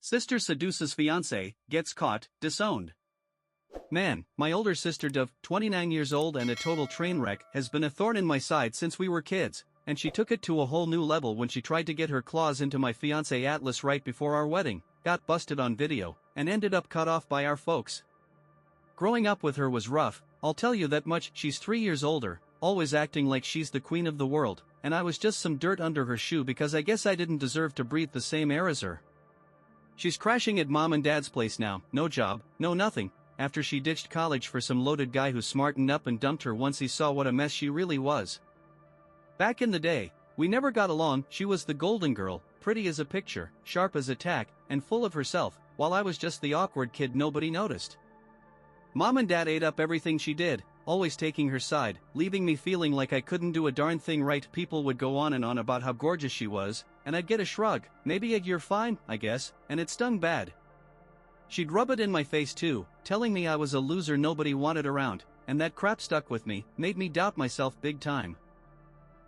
Sister seduces fiancé, gets caught, disowned. Man, my older sister Dove, 29 years old and a total train wreck, has been a thorn in my side since we were kids, and she took it to a whole new level when she tried to get her claws into my fiancé Atlas right before our wedding, got busted on video, and ended up cut off by our folks. Growing up with her was rough, I'll tell you that much. She's 3 years older, always acting like she's the queen of the world, and I was just some dirt under her shoe because I guess I didn't deserve to breathe the same air as her. She's crashing at mom and dad's place now, no job, no nothing, after she ditched college for some loaded guy who smartened up and dumped her once he saw what a mess she really was. Back in the day, we never got along. She was the golden girl, pretty as a picture, sharp as a tack, and full of herself, while I was just the awkward kid nobody noticed. Mom and dad ate up everything she did, always taking her side, leaving me feeling like I couldn't do a darn thing right. People would go on and on about how gorgeous she was, and I'd get a shrug, maybe a "you're fine, I guess," and it stung bad. She'd rub it in my face too, telling me I was a loser nobody wanted around, and that crap stuck with me, made me doubt myself big time.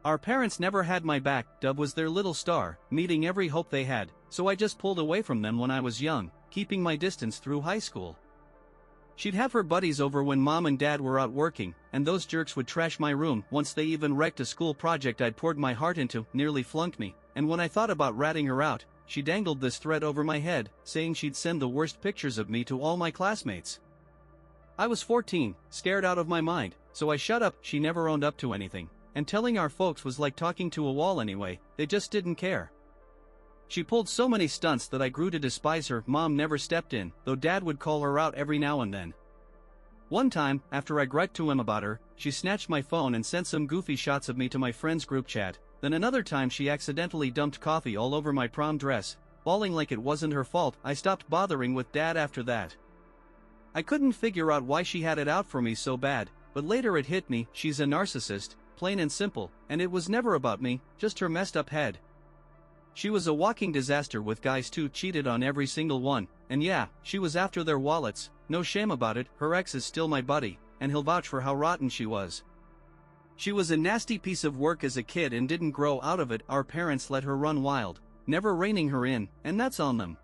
Our parents never had my back. Dove was their little star, meeting every hope they had, so I just pulled away from them when I was young, keeping my distance through high school. She'd have her buddies over when mom and dad were out working, and those jerks would trash my room. Once they even wrecked a school project I'd poured my heart into, nearly flunked me, and when I thought about ratting her out, she dangled this thread over my head, saying she'd send the worst pictures of me to all my classmates. I was 14, scared out of my mind, so I shut up. She never owned up to anything, and telling our folks was like talking to a wall anyway. They just didn't care. She pulled so many stunts that I grew to despise her. Mom never stepped in, though dad would call her out every now and then. One time, after I griped to him about her, she snatched my phone and sent some goofy shots of me to my friend's group chat. Then another time she accidentally dumped coffee all over my prom dress, bawling like it wasn't her fault. I stopped bothering with dad after that. I couldn't figure out why she had it out for me so bad, but later it hit me. She's a narcissist, plain and simple, and it was never about me, just her messed up head. She was a walking disaster with guys too, cheated on every single one, and yeah, she was after their wallets, no shame about it. Her ex is still my buddy, and he'll vouch for how rotten she was. She was a nasty piece of work as a kid and didn't grow out of it. Our parents let her run wild, never reining her in, and that's on them.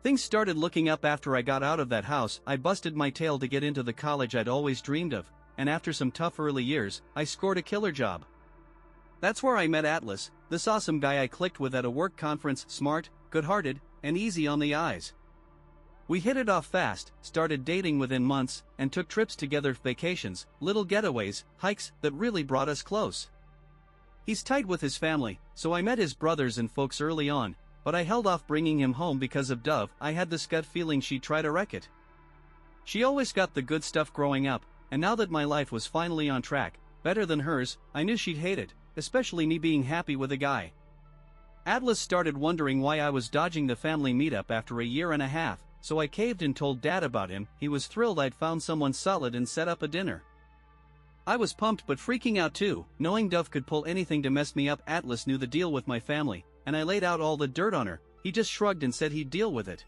Things started looking up after I got out of that house. I busted my tail to get into the college I'd always dreamed of, and after some tough early years, I scored a killer job. That's where I met Atlas, this awesome guy I clicked with at a work conference. Smart, good-hearted, and easy on the eyes. We hit it off fast, started dating within months, and took trips together, vacations, little getaways, hikes that really brought us close. He's tight with his family, so I met his brothers and folks early on, but I held off bringing him home because of Dove. I had this gut feeling she'd try to wreck it. She always got the good stuff growing up, and now that my life was finally on track, better than hers, I knew she'd hate it, especially me being happy with a guy. Atlas started wondering why I was dodging the family meetup after a year and a half, so I caved and told dad about him. He was thrilled I'd found someone solid and set up a dinner. I was pumped but freaking out too, knowing Dove could pull anything to mess me up. Atlas knew the deal with my family, and I laid out all the dirt on her. He just shrugged and said he'd deal with it.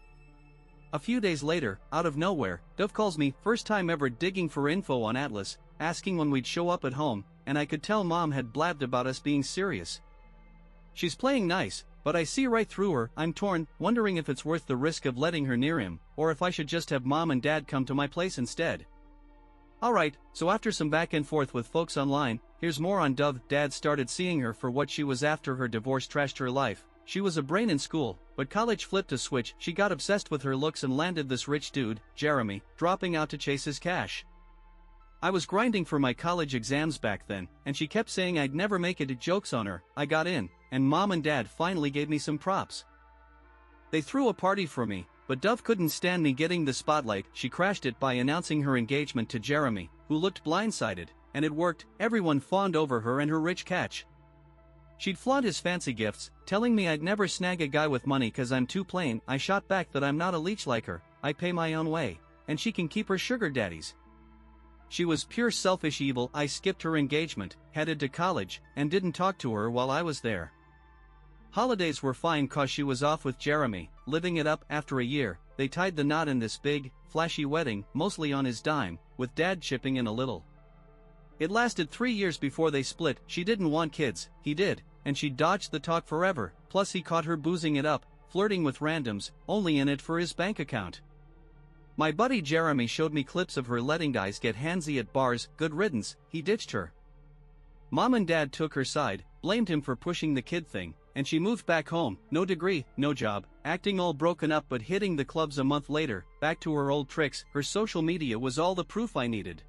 A few days later, out of nowhere, Dove calls me, first time ever digging for info on Atlas, asking when we'd show up at home, and I could tell mom had blabbed about us being serious. She's playing nice, but I see right through her. I'm torn, wondering if it's worth the risk of letting her near him, or if I should just have mom and dad come to my place instead. Alright, so after some back and forth with folks online, here's more on Dove. Dad started seeing her for what she was after her divorce trashed her life. She was a brain in school, but college flipped a switch. She got obsessed with her looks and landed this rich dude, Jeremy, dropping out to chase his cash. I was grinding for my college exams back then, and she kept saying I'd never make it. Jokes on her. I got in, and mom and dad finally gave me some props. They threw a party for me, but Dove couldn't stand me getting the spotlight. She crashed it by announcing her engagement to Jeremy, who looked blindsided, and it worked. Everyone fawned over her and her rich catch. She'd flaunt his fancy gifts, telling me I'd never snag a guy with money cause I'm too plain. I shot back that I'm not a leech like her, I pay my own way, and she can keep her sugar daddies. She was pure selfish evil. I skipped her engagement, headed to college, and didn't talk to her while I was there. Holidays were fine cause she was off with Jeremy, living it up. After a year, they tied the knot in this big, flashy wedding, mostly on his dime, with dad chipping in a little. It lasted 3 years before they split. She didn't want kids, he did, and she dodged the talk forever, plus he caught her boozing it up, flirting with randoms, only in it for his bank account. My buddy Jeremy showed me clips of her letting guys get handsy at bars. Good riddance, he ditched her. Mom and Dad took her side, blamed him for pushing the kid thing, and she moved back home, no degree, no job, acting all broken up but hitting the clubs a month later, back to her old tricks. Her social media was all the proof I needed.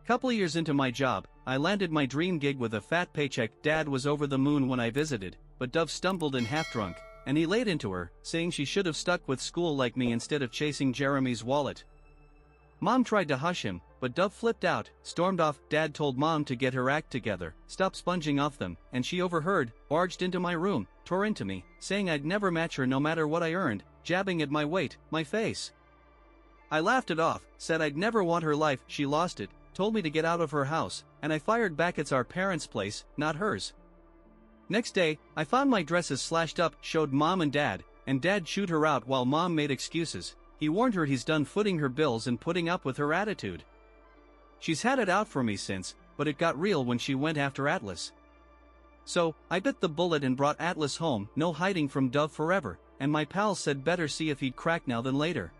Couple years into my job, I landed my dream gig with a fat paycheck. Dad was over the moon when I visited, but Dove stumbled in half drunk, and he laid into her, saying she should have stuck with school like me instead of chasing Jeremy's wallet. Mom tried to hush him, but Dove flipped out, stormed off. Dad told Mom to get her act together, stop sponging off them, and she overheard, barged into my room, tore into me, saying I'd never match her no matter what I earned, jabbing at my weight, my face. I laughed it off, said I'd never want her life. She lost it, told me to get out of her house, and I fired back. It's our parents' place, not hers. Next day, I found my dresses slashed up, showed Mom and Dad chewed her out while Mom made excuses. He warned her he's done footing her bills and putting up with her attitude. She's had it out for me since, but it got real when she went after Atlas. So, I bit the bullet and brought Atlas home, no hiding from Dove forever, and my pals said better see if he'd crack now than later.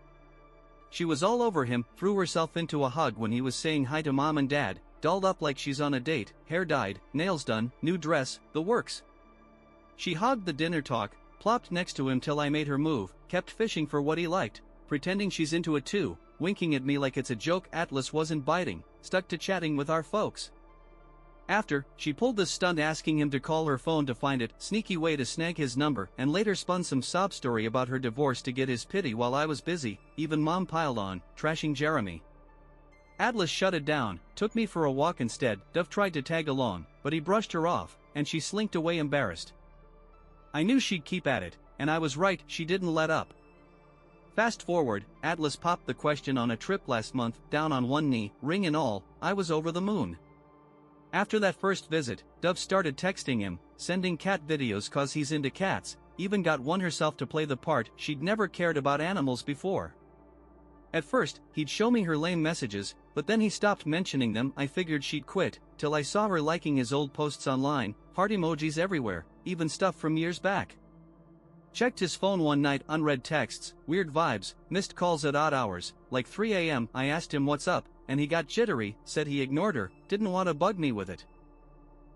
She was all over him, threw herself into a hug when he was saying hi to Mom and Dad, dolled up like she's on a date, hair dyed, nails done, new dress, the works. She hogged the dinner talk, plopped next to him till I made her move, kept fishing for what he liked, pretending she's into it too, winking at me like it's a joke. Atlas wasn't biting, stuck to chatting with our folks. After, she pulled this stunt asking him to call her phone to find it, sneaky way to snag his number, and later spun some sob story about her divorce to get his pity while I was busy. Even Mom piled on, trashing Jeremy. Atlas shut it down, took me for a walk instead. Dove tried to tag along, but he brushed her off, and she slinked away embarrassed. I knew she'd keep at it, and I was right, she didn't let up. Fast forward, Atlas popped the question on a trip last month, down on one knee, ring and all. I was over the moon. After that first visit, Dove started texting him, sending cat videos cause he's into cats, even got one herself to play the part. She'd never cared about animals before. At first, he'd show me her lame messages, but then he stopped mentioning them. I figured she'd quit, till I saw her liking his old posts online, heart emojis everywhere, even stuff from years back. Checked his phone one night, unread texts, weird vibes, missed calls at odd hours, like 3 a.m. I asked him what's up, and he got jittery, said he ignored her, didn't want to bug me with it.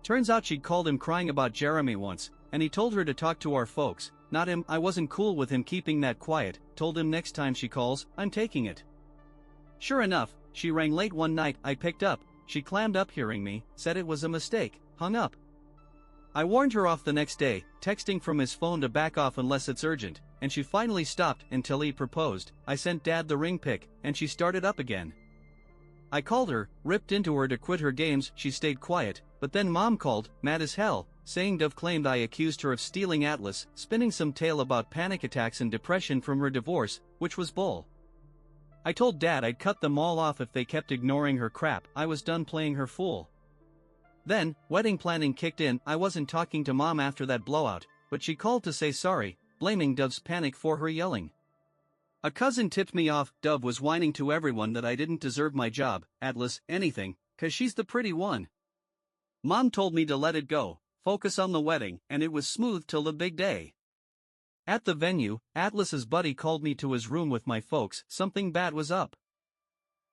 Turns out she'd called him crying about Jeremy once, and he told her to talk to our folks, not him. I wasn't cool with him keeping that quiet, told him next time she calls, I'm taking it. Sure enough, she rang late one night. I picked up, she clammed up hearing me, said it was a mistake, hung up. I warned her off the next day, texting from his phone to back off unless it's urgent, and she finally stopped until he proposed. I sent Dad the ring pic, and she started up again. I called her, ripped into her to quit her games. She stayed quiet, but then Mom called, mad as hell, saying Dove claimed I accused her of stealing Atlas, spinning some tale about panic attacks and depression from her divorce, which was bull. I told Dad I'd cut them all off if they kept ignoring her crap. I was done playing her fool. Then, wedding planning kicked in. I wasn't talking to Mom after that blowout, but she called to say sorry, blaming Dove's panic for her yelling. A cousin tipped me off. Dove was whining to everyone that I didn't deserve my job, Atlas, anything, 'cause she's the pretty one. Mom told me to let it go, focus on the wedding, and it was smooth till the big day. At the venue, Atlas's buddy called me to his room with my folks. Something bad was up.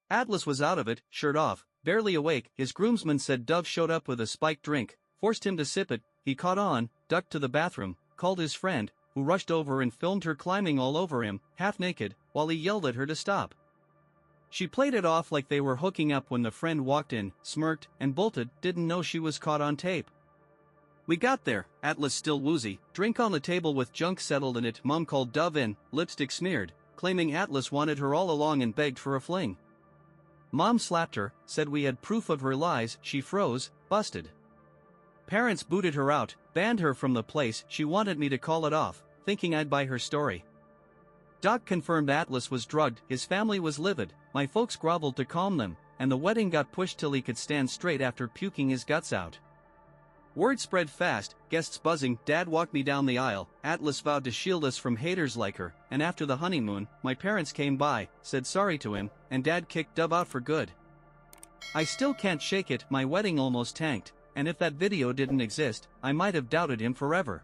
Atlas was out of it, shirt off, barely awake. His groomsman said Dove showed up with a spiked drink, forced him to sip it. He caught on, ducked to the bathroom, called his friend, who rushed over and filmed her climbing all over him, half naked, while he yelled at her to stop. She played it off like they were hooking up when the friend walked in, smirked, and bolted. Didn't know she was caught on tape. We got there, Atlas still woozy, drink on the table with junk settled in it. Mom called Dove in, lipstick smeared, claiming Atlas wanted her all along and begged for a fling. Mom slapped her, said we had proof of her lies. She froze, busted. Parents booted her out, banned her from the place. She wanted me to call it off, thinking I'd buy her story. Doc confirmed Atlas was drugged. His family was livid. My folks groveled to calm them, and the wedding got pushed till he could stand straight after puking his guts out. Word spread fast, guests buzzing. Dad walked me down the aisle. Atlas vowed to shield us from haters like her, and after the honeymoon, my parents came by, said sorry to him, and Dad kicked Dove out for good. I still can't shake it. My wedding almost tanked, and if that video didn't exist, I might have doubted him forever.